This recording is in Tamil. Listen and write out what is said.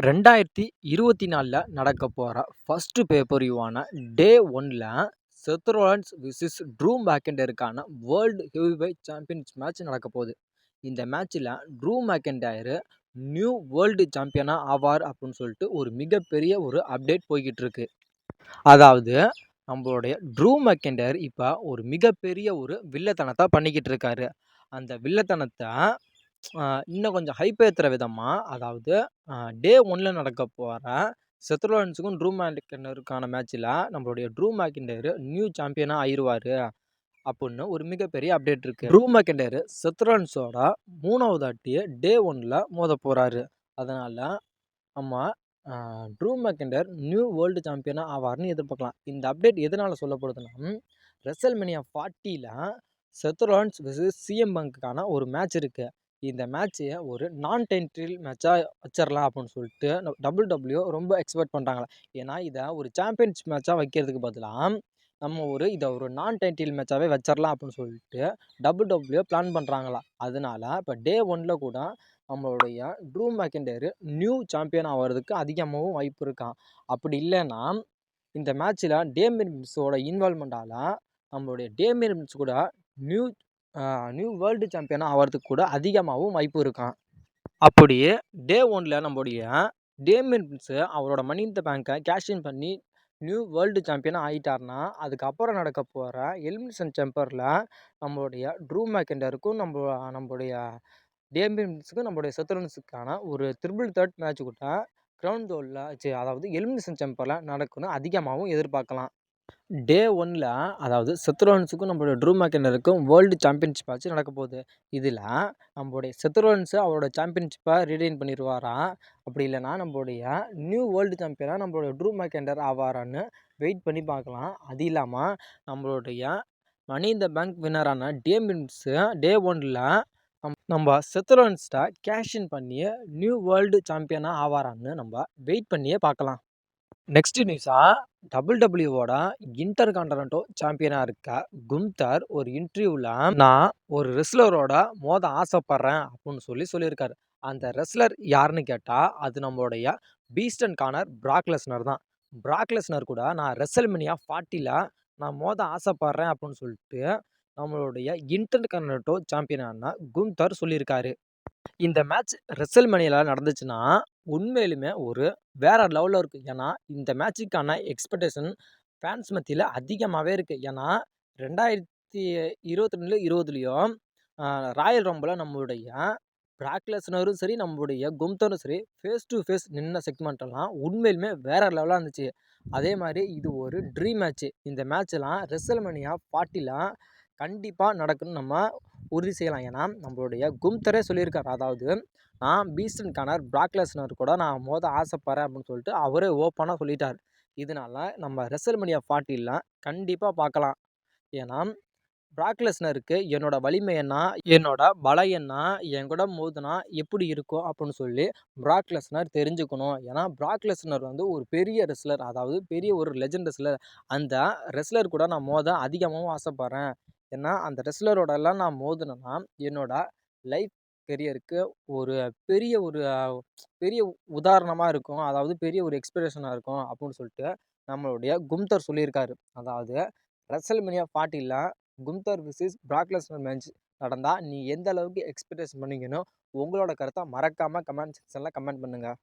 2024ல நடக்க போற ஃபர்ஸ்ட் பேப்பர் வியூவான டே 1ல செத் ரோலன்ஸ் விசஸ் ட்ரூ மேக்கெண்டருக்கான வேர்ல்டு ஹெவிவெயிட் சாம்பியன்ஸ் மேட்ச் நடக்க போகுது. இந்த மேட்ச்ல ட்ரூ மேக்கெண்டயர் நியூ வேர்ல்டு சாம்பியனா ஆவார் அப்படின்னு சொல்லிட்டு ஒரு மிகப்பெரிய ஒரு அப்டேட் போய்கிட்டு இருக்கு. அதாவது நம்மளுடைய ட்ரூ மேக்கெண்டயர் இப்போ ஒரு மிகப்பெரிய ஒரு வில்லத்தனத்தை பண்ணிக்கிட்டு இருக்காரு. அந்த வில்லத்தனத்தை இன்னும் கொஞ்சம் ஹைப் ஏற்றுற விதமாக, அதாவது டே 1ல நடக்க போகிற செத் ரோலன்ஸுக்கும் ட்ரூ மேக்கெண்டருக்கான மேட்ச்சில் நம்மளுடைய ட்ரூ மேக்கெண்டயர் நியூ சாம்பியனாக ஆயிடுவார் அப்படின்னு ஒரு மிகப்பெரிய அப்டேட் இருக்குது. ட்ரூ மேக்கெண்டயர் செத் ரோலன்ஸோட 3வது வாட்டி டே 1ல மோத போகிறாரு. அதனால் நம்ம ட்ரூ மேக்கெண்டயர் நியூ வேர்ல்டு சாம்பியனாக ஆவார்னு எதிர்பார்க்கலாம். இந்த அப்டேட் எதனால் சொல்லப்படுதுன்னா, ரெசல்மேனியா 40ல் செத் ரோலன்ஸ் விசஸ் சிஎம் பங்க்குக்கான ஒரு மேட்ச் இருக்குது. இந்த மேட்ச்சை ஒரு நான் டைட்டில் மேட்சாக வச்சிடலாம் அப்படின்னு சொல்லிட்டு டபிள்யூ ரொம்ப எக்ஸ்பெக்ட் பண்ணுறாங்களா. ஏன்னா இதை ஒரு சாம்பியன்ஸ் மேட்சாக வைக்கிறதுக்கு பதிலாக நம்ம இதை ஒரு நான் டைட்டில் மேட்சாகவே வச்சிடலாம் அப்படின்னு சொல்லிட்டு டபிள்யூ பிளான் பண்ணுறாங்களா. அதனால இப்போ டே 1ல் கூட நம்மளுடைய ட்ரூ மேக்கெண்டயர் நியூ சாம்பியன் ஆகிறதுக்கு அதிகமாகவும் வாய்ப்பு இருக்கான். அப்படி இல்லைன்னா இந்த மேட்ச்சில் டேமியன் பிரின்ஸோட இன்வால்மெண்டால் நம்மளுடைய டேமியன் பிரின்ஸ் கூட நியூ வேர்ல்டு சாம்பியனாக ஆகிறதுக்கு கூட அதிகமாகவும் வாய்ப்பு இருக்கான். அப்படியே டே 1ல் நம்மளுடைய டேமியன் பிரின்ஸு அவரோட மணி இன் த பேங்கை கேஷின் பண்ணி நியூ வேர்ல்டு சாம்பியனாக ஆகிட்டார்னா, அதுக்கப்புறம் நடக்க போகிற எலிமினேஷன் சேம்பரில் நம்மளுடைய ட்ரூ மேக்கெண்டருக்கும் நம்மளுடைய டேமியன் பிரின்ஸுக்கும் நம்மளுடைய செத் ரோலன்ஸுக்கான ஒரு த்ரிபிள் மேட்ச் கூட கிரவுண்ட் ஜோனில் அதாவது எலிமினேஷன் சேம்பரில் நடக்கும்னு அதிகமாகவும் எதிர்பார்க்கலாம். டே 1ல் அதாவது செத் ரோலன்ஸுக்கும் நம்மளுடைய ட்ரூ மேக்கெண்டருக்கும் வேர்ல்டு சாம்பியன்ஷிப் மேட்ச் நடக்க போகுது. இதில் நம்மளுடைய செத் ரோலன்ஸு அவரோட சாம்பியன்ஷிப்பை ரிட்டைன் பண்ணிடுவாரா, அப்படி இல்லைனா நம்மளுடைய நியூ வேர்ல்டு சாம்பியனாக நம்மளுடைய ட்ரூ மேக்கெண்டர் ஆவாரான்னு வெயிட் பண்ணி பார்க்கலாம். அது இல்லாமல் நம்மளுடைய மணி இன் த பேங்க் வின்னரான டேமியன் பிரின்ஸு டே 1ல் நம்ம செத் ரோலன்ஸ்கிட்ட கேஷின் பண்ணி நியூ வேர்ல்டு சாம்பியனாக ஆவாரான்னு நம்ம வெயிட் பண்ணியே பார்க்கலாம். நெக்ஸ்ட் நியூஸாக டபிள்யூவோட இன்டர் கான்டினென்டல் சாம்பியனாக இருக்க குந்தர் ஒரு இன்டர்வியூவில் நான் ஒரு ரெஸ்லரோட மோத ஆசைப்படுறேன் அப்படின்னு சொல்லியிருக்காரு. அந்த ரெஸ்லர் யாருன்னு கேட்டால் அது நம்மளுடைய beast and conqueror Brock Lesnar தான். பிராக் லெஸ்னர் கூட நான் ரெசல்மேனியா 40ல் நான் மோத ஆசைப்படுறேன் அப்படின்னு சொல்லிட்டு நம்மளுடைய இன்டர் கான்டினென்டல் சாம்பியனான குந்தர் சொல்லியிருக்காரு. இந்த மேட்ச் ரெசல்மேனியாவில் நடந்துச்சுன்னா உண்மையிலுமே ஒரு வேற லெவலில் இருக்குது. ஏன்னா இந்த மேட்சுக்கான எக்ஸ்பெக்டேஷன் ஃபேன்ஸ் மத்தியில் அதிகமாகவே இருக்குது. ஏன்னா 2022-20லையும் ராயல் ரம்பில் நம்மளுடைய பிராக் லெஸ்னரும் சரி நம்மளுடைய குந்தரும் சரி ஃபேஸ் டு ஃபேஸ் நின்ன செக்மெண்ட்டெல்லாம் உண்மையிலுமே வேற லெவலாக இருந்துச்சு. அதே மாதிரி இது ஒரு ட்ரீம் மேட்ச்சு. இந்த மேட்ச்லாம் ரெசல்மேனியா 40ல் கண்டிப்பாக நடக்குன்னு நம்ம உறுதி செய்யலாம். ஏன்னா நம்மளுடைய குந்தரே சொல்லியிருக்காரு, அதாவது நான் Beast and conqueror Brock Lesnar கூட நான் மோத ஆசைப்படுறேன் அப்படின்னு சொல்லிட்டு அவரே ஓப்பனாக சொல்லிட்டார். இதனால நம்ம ரெசல்மேனியா 40ல் கண்டிப்பாக பார்க்கலாம். ஏன்னா பிராக் லெஸ்னருக்கு என்னோட வலிமை என்ன, என்னோட பலம் என்ன, என் கூட மோதுனா எப்படி இருக்கும் அப்படின்னு சொல்லி பிராக் லெஸ்னர் தெரிஞ்சுக்கணும். ஏன்னா பிராக் லெஸ்னர் ஒரு பெரிய ரெஸ்லர், அதாவது பெரிய ஒரு லெஜண்ட் ரெஸ்லர். அந்த ரெஸ்லர் கூட நான் மோத அதிகமாகவும் ஆசைப்பட்றேன். ஏன்னா அந்த ரெஸ்லரோடலாம் நான் மோதுனேன்னா என்னோட லைஃப் கெரியருக்கு ஒரு பெரிய உதாரணமாக இருக்கும், அதாவது பெரிய ஒரு எக்ஸ்பிரேஷனாக இருக்கும் அப்படின்னு சொல்லிட்டு நம்மளுடைய குந்தர் சொல்லியிருக்காரு. அதாவது ரெசல்மேனியா 40ல் Gunther versus Brock Lesnar match நடந்தால் நீ எந்த அளவுக்கு எக்ஸ்பெக்டேஷன் பண்ணீங்கன்னு உங்களோட கருத்தை மறக்காமல் கமெண்ட் செக்ஷனில் கமெண்ட் பண்ணுங்கள்.